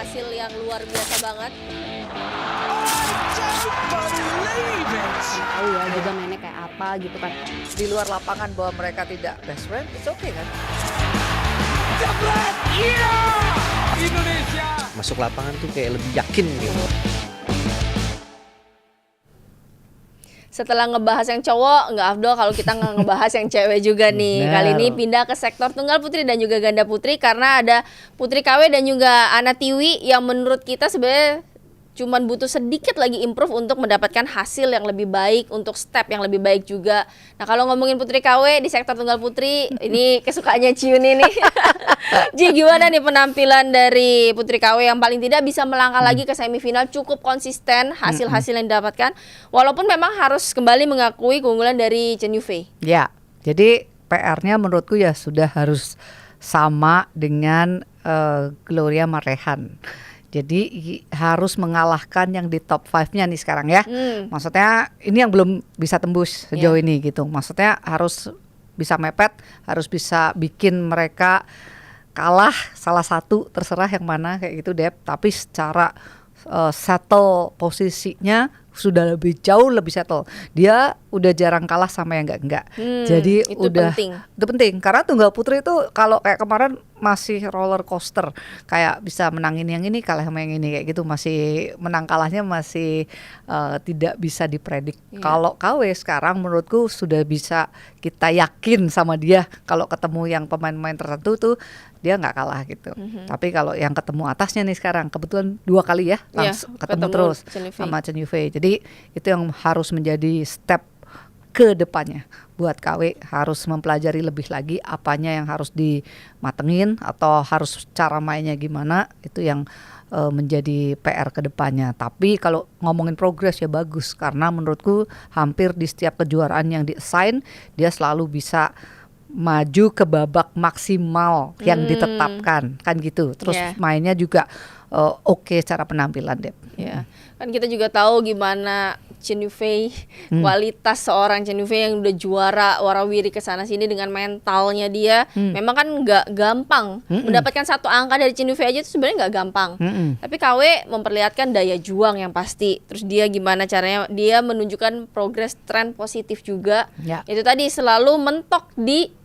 hasil yang luar biasa banget. Tahu ya juga mainnya kayak apa gitu kan. Di luar lapangan bahwa mereka tidak best friend, it's okay kan? Indonesia Masuk lapangan tuh kayak lebih yakin gitu. Setelah ngebahas yang cowok, nggak afdol kalau kita nggak ngebahas yang cewek juga nih. Benar. Kali ini pindah ke sektor tunggal putri dan juga ganda putri karena ada Putri KW dan juga Ana Tiwi yang menurut kita sebenarnya cuman butuh sedikit lagi improve untuk mendapatkan hasil yang lebih baik, untuk step yang lebih baik juga. Nah kalau ngomongin Putri KW di sektor tunggal putri, ini kesukaannya Ciun ini. Ji, gimana nih penampilan dari Putri KW yang paling tidak bisa melangkah lagi ke semifinal, cukup konsisten hasil-hasil yang didapatkan, walaupun memang harus kembali mengakui keunggulan dari Chen Yufei. Ya, jadi PR-nya menurutku ya sudah harus sama dengan Gloria Marehan. Jadi harus mengalahkan yang di top 5-nya nih sekarang ya. Maksudnya ini yang belum bisa tembus sejauh ini gitu. Maksudnya harus bisa mepet, harus bisa bikin mereka kalah salah satu, terserah yang mana kayak gitu Dep. Tapi secara settle posisinya sudah jauh lebih settle. Dia udah jarang kalah sama yang enggak. Jadi itu udah penting. itu penting karena tunggal putri itu kalau kayak kemarin masih roller coaster, kayak bisa menangin yang ini kalah sama yang ini kayak gitu, masih menang kalahnya masih tidak bisa dipredik. Kalau KW sekarang menurutku sudah bisa kita yakin sama dia kalau ketemu yang pemain-pemain tertentu tuh dia nggak kalah gitu. Tapi kalau yang ketemu atasnya nih sekarang kebetulan 2 kali ya langsung ketemu terus Chen Yufei. sama Chen Yufei. Jadi itu yang harus menjadi step ke depannya buat KW, harus mempelajari lebih lagi apanya yang harus dimatengin atau harus cara mainnya gimana, itu yang menjadi PR ke depannya. Tapi kalau ngomongin progres ya bagus karena menurutku hampir di setiap kejuaraan yang di-assign dia selalu bisa maju ke babak maksimal yang ditetapkan kan gitu. Terus mainnya juga oke secara penampilan Dep. Ya, kan kita juga tahu gimana Chen Yufei, kualitas seorang Chen Yufei yang udah juara warawiri kesana sini dengan mentalnya dia, memang kan nggak gampang mendapatkan satu angka dari Chen Yufei aja itu sebenarnya nggak gampang. Tapi KW memperlihatkan daya juang yang pasti. Terus dia gimana caranya dia menunjukkan progres tren positif juga. Ya. Itu tadi selalu mentok di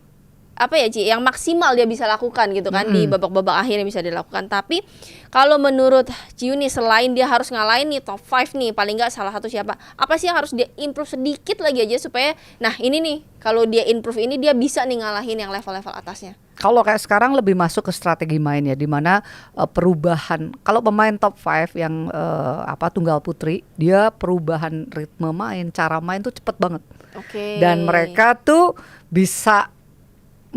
apa ya Ci, yang maksimal dia bisa lakukan gitu kan di babak-babak akhir yang bisa dilakukan. Tapi kalau menurut Ciu nih selain dia harus ngalahin nih top 5 nih paling nggak salah satu siapa, apa sih yang harus dia improve sedikit lagi aja supaya nah ini nih kalau dia improve ini dia bisa nih ngalahin yang level-level atasnya. Kalau kayak sekarang lebih masuk ke strategi main ya, di mana perubahan kalau pemain top 5 yang tunggal putri, dia perubahan ritme main, cara main tuh cepet banget. Oke. Dan mereka tuh bisa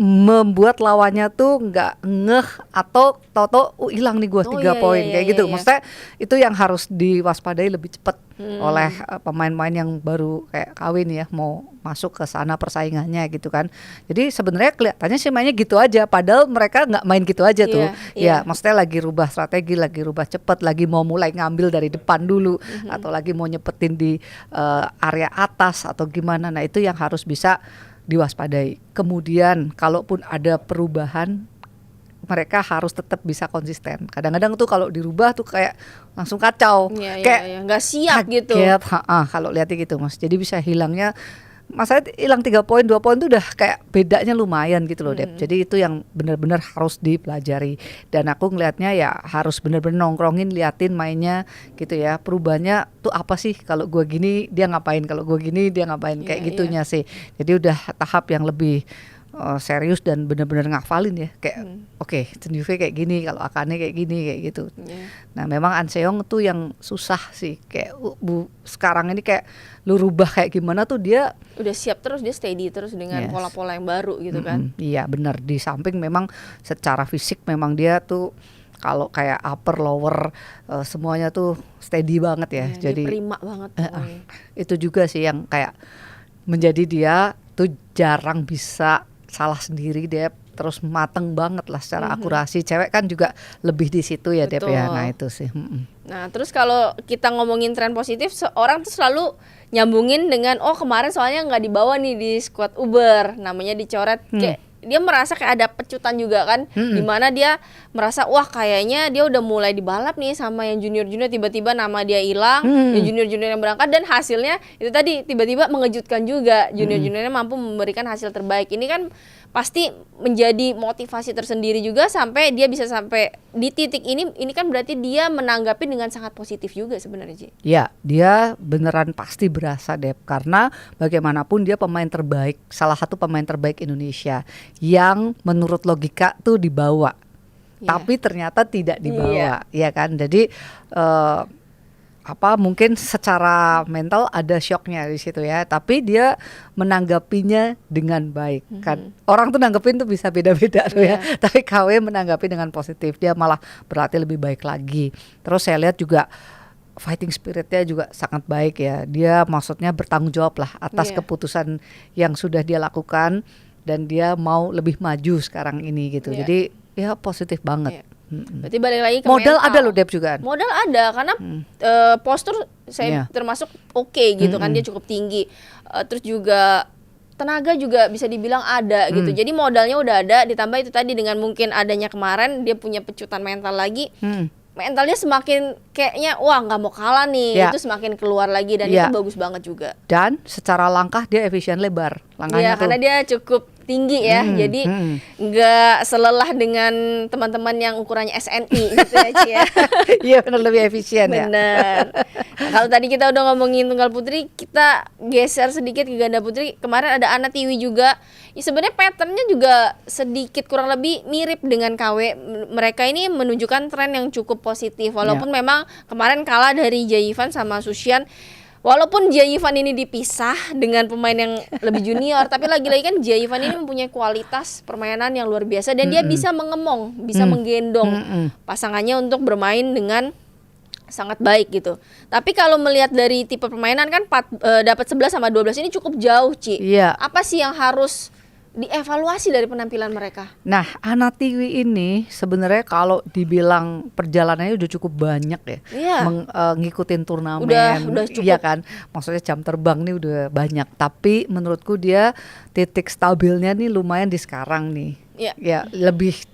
membuat lawannya tuh nggak ngeh atau toto hilang nih gue 3 poin kayak gitu. Maksudnya itu yang harus diwaspadai lebih cepat oleh pemain-pemain yang baru kayak KW nih ya, mau masuk ke sana persaingannya gitu kan. Jadi sebenarnya kelihatannya sih mainnya gitu aja, padahal mereka nggak main gitu aja tuh. Ya maksudnya lagi rubah strategi, lagi rubah cepat, lagi mau mulai ngambil dari depan dulu atau lagi mau nyepetin di area atas atau gimana. Nah itu yang harus bisa diwaspadai. Kemudian kalaupun ada perubahan mereka harus tetap bisa konsisten. Kadang-kadang tuh kalau dirubah tuh kayak langsung kacau, kayak nggak siap gitu. Kalau lihatnya gitu Mas. Jadi bisa hilangnya, masalahnya hilang 3 poin, 2 poin tuh udah kayak bedanya lumayan gitu loh Dep. Jadi itu yang benar-benar harus dipelajari. Dan aku ngelihatnya ya harus benar-benar nongkrongin, liatin mainnya gitu ya. Perubahannya tuh apa sih, kalau gue gini dia ngapain, kalau gue gini dia ngapain, kayak gitunya sih. Jadi udah tahap yang lebih serius dan benar-benar ngafalin ya, kayak oke, Chen Yufei kayak gini, kalau Akane kayak gini, kayak gitu. Nah memang An Seong tuh yang susah sih, kayak sekarang ini kayak lu rubah kayak gimana tuh dia udah siap terus, dia steady terus dengan pola-pola yang baru gitu kan. Iya benar, di samping memang secara fisik memang dia tuh kalau kayak upper lower semuanya tuh steady banget ya. Jadi prima banget. Itu juga sih yang kayak menjadi dia tuh jarang bisa salah sendiri Dep, terus mateng banget lah secara akurasi. Cewek kan juga lebih di situ ya Dep ya. Nah itu sih. Nah terus kalau kita ngomongin tren positif, orang tuh selalu nyambungin dengan kemarin soalnya nggak dibawa nih di squad Uber, namanya dicoret kayak dia merasa kayak ada pecutan juga kan, dimana dia merasa wah kayaknya dia udah mulai dibalap nih sama yang junior-junior, tiba-tiba nama dia hilang, yang junior-junior yang berangkat, dan hasilnya itu tadi tiba-tiba mengejutkan juga, junior-juniornya mampu memberikan hasil terbaik. Ini kan pasti menjadi motivasi tersendiri juga sampai dia bisa sampai di titik ini kan berarti dia menanggapi dengan sangat positif juga sebenarnya, Ci. Ya, dia beneran pasti berasa, Dep, karena bagaimanapun dia pemain terbaik, salah satu pemain terbaik Indonesia yang menurut logika tuh dibawa, tapi ternyata tidak dibawa, ya kan? Jadi mungkin secara mental ada shocknya di situ ya, tapi dia menanggapinya dengan baik kan. Orang tuh nanggepin tuh bisa beda-beda tuh ya, tapi KW menanggapi dengan positif, dia malah berarti lebih baik lagi. Terus saya lihat juga fighting spiritnya juga sangat baik ya, dia maksudnya bertanggung jawab lah atas keputusan yang sudah dia lakukan, dan dia mau lebih maju sekarang ini gitu. Jadi ya positif banget. Berarti balik lagi ke modal mental. ada loh, Dep, juga. Modal ada karena postur saya termasuk oke gitu kan, dia cukup tinggi. Terus juga tenaga juga bisa dibilang ada gitu. Jadi modalnya udah ada, ditambah itu tadi dengan mungkin adanya kemarin dia punya pecutan mental lagi. Mentalnya semakin kayaknya wah nggak mau kalah nih, itu semakin keluar lagi, dan itu bagus banget juga. Dan secara langkah dia efisien lebar langkahnya tuh. Karena dia cukup tinggi ya, jadi nggak selelah dengan teman-teman yang ukurannya SNI gitu ya, Ci ya. Iya, benar, lebih efisien ya. Benar. Nah, kalau tadi kita udah ngomongin tunggal putri, kita geser sedikit ke ganda putri. Kemarin ada Ana Tiwi juga. Ya, sebenarnya patternnya juga sedikit kurang lebih mirip dengan KW. Mereka ini menunjukkan tren yang cukup positif, walaupun memang kemarin kalah dari Jaivan sama Susyan. Walaupun Jaivan ini dipisah dengan pemain yang lebih junior, tapi lagi-lagi kan Jaivan ini mempunyai kualitas permainan yang luar biasa, dan dia bisa mengemong, bisa menggendong pasangannya untuk bermain dengan sangat baik gitu. Tapi kalau melihat dari tipe permainan kan dapat 11 sama 12 ini cukup jauh, Ci. Iya. Apa sih yang harus dievaluasi dari penampilan mereka? Nah, Ana Tiwi ini sebenarnya kalau dibilang perjalanannya udah cukup banyak ya, ngikutin turnamen, udah cukup. Iya kan, maksudnya jam terbang nih udah banyak. Tapi menurutku dia titik stabilnya nih lumayan di sekarang nih. Ya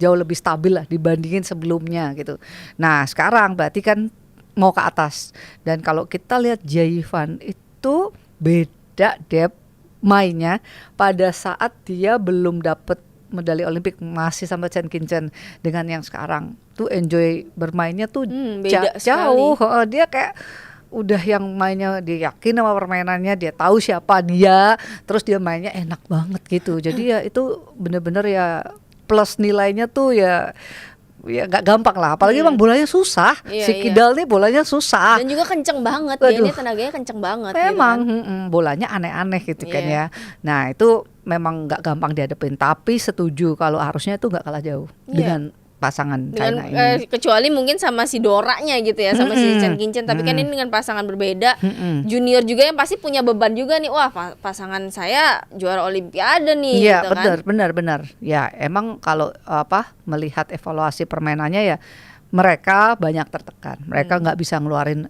jauh lebih stabil lah dibandingin sebelumnya gitu. Nah sekarang berarti kan mau ke atas, dan kalau kita lihat Jaivan itu beda, Dep, mainnya pada saat dia belum dapet medali Olimpik, masih sama Chen Qingchen, dengan yang sekarang tuh enjoy bermainnya tuh beda jauh. Dia kayak udah yang mainnya dia yakin sama permainannya, dia tahu siapa dia, terus dia mainnya enak banget gitu. Jadi ya itu bener-bener ya plus nilainya tuh ya gak gampang lah, apalagi emang bolanya susah. Si Kidal nih bolanya susah. Dan juga kenceng banget. Dia ini tenaganya kenceng banget. Memang gitu kan. bolanya aneh-aneh gitu kan ya. Nah itu memang gak gampang dihadapin. Tapi setuju kalau harusnya itu gak kalah jauh dengan pasangan China ini. Kecuali mungkin sama si Doranya gitu ya, sama si Chen Qingchen. Tapi kan ini dengan pasangan berbeda. Junior juga yang pasti punya beban juga nih. Wah, pasangan saya juara Olimpiade nih. Iya, gitu benar. Ya emang kalau melihat evaluasi permainannya ya, mereka banyak tertekan. Mereka nggak bisa ngeluarin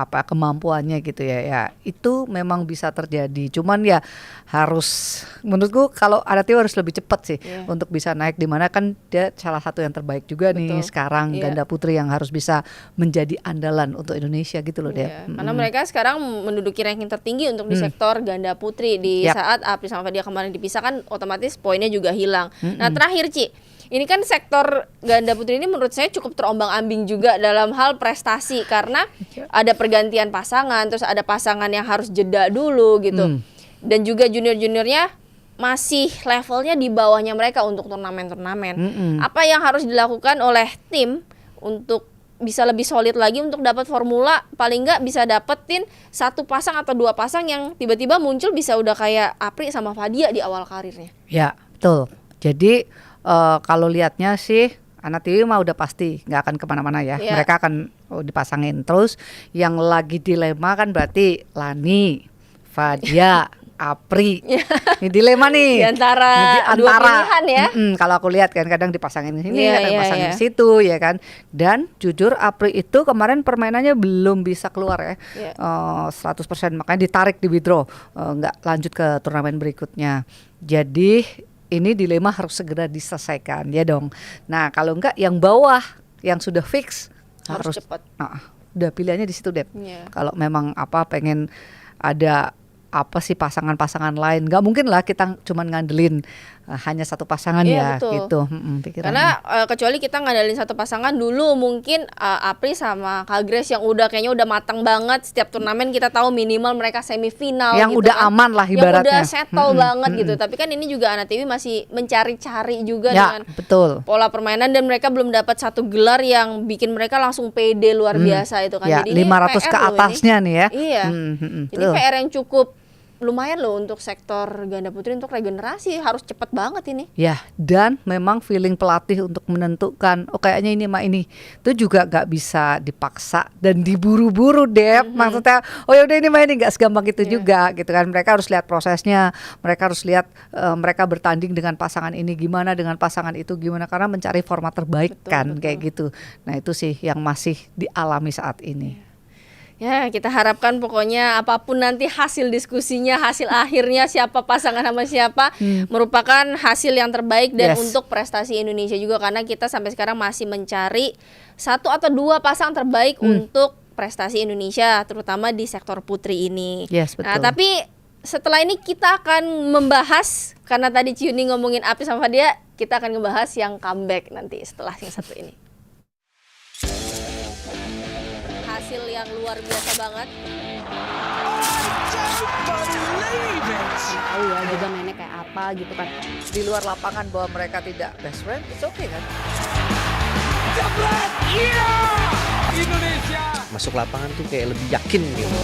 kemampuannya gitu ya. Ya itu memang bisa terjadi. Cuman ya harus, menurutku kalau ada Tiwi harus lebih cepat sih untuk bisa naik, dimana kan dia salah satu yang terbaik juga nih sekarang ganda putri yang harus bisa menjadi andalan untuk Indonesia gitu loh dia. Karena mereka sekarang menduduki ranking tertinggi untuk di sektor ganda putri. Di saat Apri sama Fadia kemarin dipisahkan, otomatis poinnya juga hilang. Nah terakhir, Ci, ini kan sektor ganda putri ini menurut saya cukup terombang-ambing juga dalam hal prestasi, karena ada pergantian pasangan, terus ada pasangan yang harus jeda dulu gitu. Dan juga junior-juniornya masih levelnya di bawahnya mereka untuk turnamen-turnamen. Apa yang harus dilakukan oleh tim untuk bisa lebih solid lagi untuk dapat formula, paling nggak bisa dapetin satu pasang atau dua pasang yang tiba-tiba muncul bisa udah kayak Apri sama Fadia di awal karirnya. Ya, betul. Jadi kalau lihatnya sih Ana Tiwi mah udah pasti nggak akan kemana-mana ya. Mereka akan dipasangin. Terus yang lagi dilema kan berarti Lani, Fadia, Apri. Ini dilema nih. Di antara dua pilihan ya. Kalau aku lihat kan kadang dipasangin di sini, kadang dipasangin di situ ya kan. Dan jujur Apri itu kemarin permainannya belum bisa keluar ya. 100%, makanya ditarik, di withdraw, nggak lanjut ke turnamen berikutnya. Jadi ini dilema harus segera diselesaikan ya dong. Nah kalau enggak yang bawah yang sudah fix Harus cepat. Udah pilihannya di situ deh. Iya. Kalau memang pengen ada apa sih pasangan-pasangan lain, nggak mungkin lah kita cuman ngandelin hanya satu pasangan Iya, ya betul. gitu. Pikirannya. Karena kecuali kita ngandelin satu pasangan dulu, mungkin Apri sama Kak Grace yang kayaknya udah matang banget, setiap turnamen kita tahu minimal mereka semifinal yang gitu udah kan. aman lah ibaratnya. Yang udah settle banget gitu. Tapi kan ini juga Ana Tiwi masih mencari-cari juga Ya dengan betul. pola permainan, dan mereka belum dapat satu gelar yang bikin mereka langsung pede luar biasa itu kan. Ya Jadi ini 500 ke PR loh atasnya nih ya. Iya. Ini betul. PR yang cukup lumayan loh untuk sektor ganda putri untuk regenerasi, harus cepet banget ini. Ya, dan memang feeling pelatih untuk menentukan, kayaknya ini mah ini, itu juga nggak bisa dipaksa dan diburu-buru deh. Maksudnya, ya udah ini mah ini nggak segampang itu juga, gitu kan. Mereka harus lihat prosesnya, mereka harus lihat mereka bertanding dengan pasangan ini gimana, dengan pasangan itu gimana, karena mencari format terbaik Betul. kayak gitu. Nah itu sih yang masih dialami saat ini. Ya, kita harapkan pokoknya apapun nanti hasil diskusinya, hasil akhirnya siapa pasangan sama siapa merupakan hasil yang terbaik dan Yes. untuk prestasi Indonesia juga, karena kita sampai sekarang masih mencari 1 atau 2 pasang terbaik untuk prestasi Indonesia, terutama di sektor putri ini. Yes, Nah, betul. tapi setelah ini kita akan membahas, karena tadi Ciuni ngomongin Apri sama dia, kita akan ngebahas yang comeback nanti setelah yang satu ini. Hasil yang luar biasa banget. Tahu ya juga mainnya kayak apa gitu kan. Di luar lapangan bahwa mereka tidak best friend, it's okay kan? Masuk lapangan tuh kayak lebih yakin gitu.